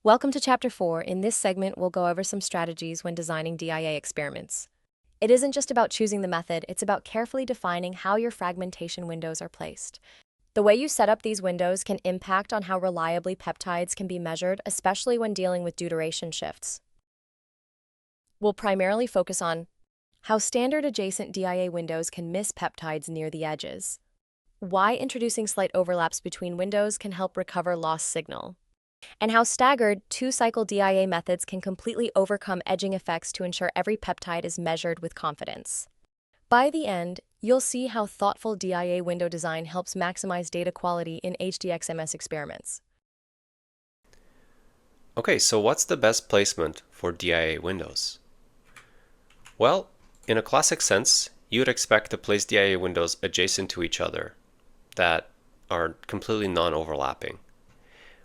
Welcome to Chapter 4. In this segment, we'll go over some strategies when designing DIA experiments. It isn't just about choosing the method, it's about carefully defining how your fragmentation windows are placed. The way you set up these windows can impact on how reliably peptides can be measured, especially when dealing with deuteration shifts. We'll primarily focus on how standard adjacent DIA windows can miss peptides near the edges, why introducing slight overlaps between windows can help recover lost signal, and how staggered two-cycle DIA methods can completely overcome edging effects to ensure every peptide is measured with confidence. By the end, you'll see how thoughtful DIA window design helps maximize data quality in HDX-MS experiments. Okay, so what's the best placement for DIA windows? Well, in a classic sense, you would expect to place DIA windows adjacent to each other that are completely non-overlapping,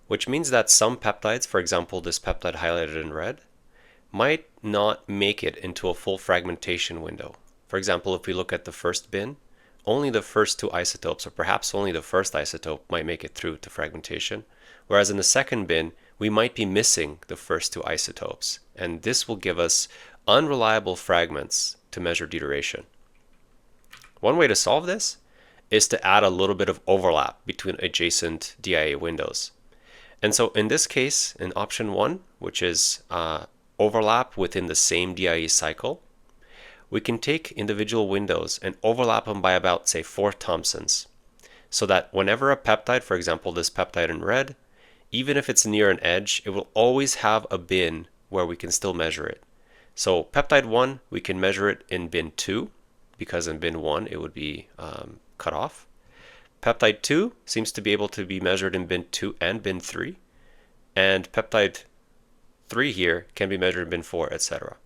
which means that some peptides, for example, this peptide highlighted in red, might not make it into a full fragmentation window. For example, if we look at the first bin, only the first two isotopes, or perhaps only the first isotope, might make it through to fragmentation, whereas in the second bin, we might be missing the first two isotopes, and this will give us unreliable fragments to measure deuteration. One way to solve this is to add a little bit of overlap between adjacent DIA windows. And so in this case, in option 1, which is overlap within the same DIA cycle, we can take individual windows and overlap them by about, say, 4 Thomsons, so that whenever a peptide, for example, this peptide in red, even if it's near an edge, it will always have a bin where we can still measure it. So peptide 1, we can measure it in bin 2, because in bin 1 it would be cut off. Peptide 2 seems to be able to be measured in bin 2 and bin 3, and peptide 3 here can be measured in bin 4, etc.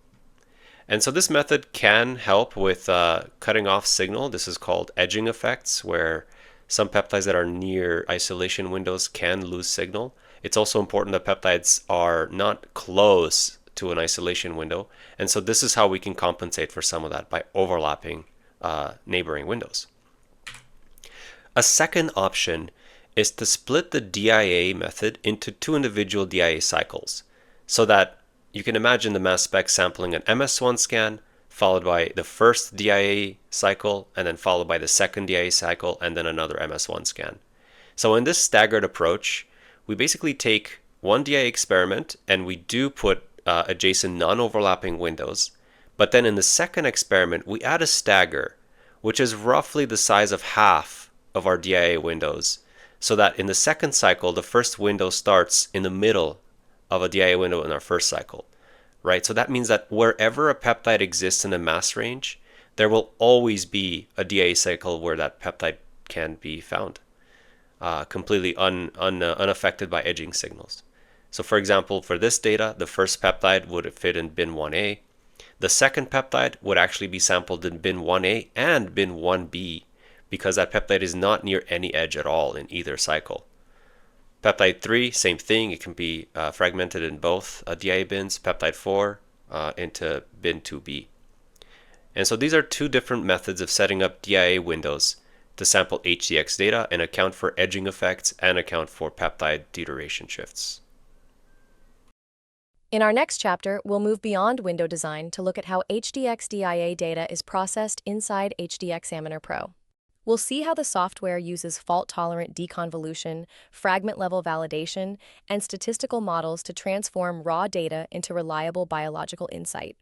And so this method can help with cutting off signal. This is called edging effects, where some peptides that are near isolation windows can lose signal. It's also important that peptides are not close to an isolation window, and so this is how we can compensate for some of that by overlapping neighboring windows. A second option is to split the DIA method into 2 individual DIA cycles, so that you can imagine the mass spec sampling an MS1 scan, followed by the first DIA cycle, and then followed by the second DIA cycle, and then another MS1 scan. So in this staggered approach, we basically take one DIA experiment and we do put adjacent non-overlapping windows, but then in the second experiment, we add a stagger, which is roughly the size of half of our DIA windows, so that in the second cycle, the first window starts in the middle of a DIA window in our first cycle, right? So that means that wherever a peptide exists in a mass range, there will always be a DIA cycle where that peptide can be found, completely unaffected by edging signals. So for example, for this data, the first peptide would fit in bin 1A. The second peptide would actually be sampled in bin 1A and bin 1B, because that peptide is not near any edge at all in either cycle. Peptide 3, same thing. It can be fragmented in both DIA bins. Peptide 4 into bin 2B. And so these are 2 different methods of setting up DIA windows to sample HDX data and account for edging effects and account for peptide deuteration shifts. In our next chapter, we'll move beyond window design to look at how HDX DIA data is processed inside HDX-Examiner Pro. We'll see how the software uses fault-tolerant deconvolution, fragment-level validation, and statistical models to transform raw data into reliable biological insight.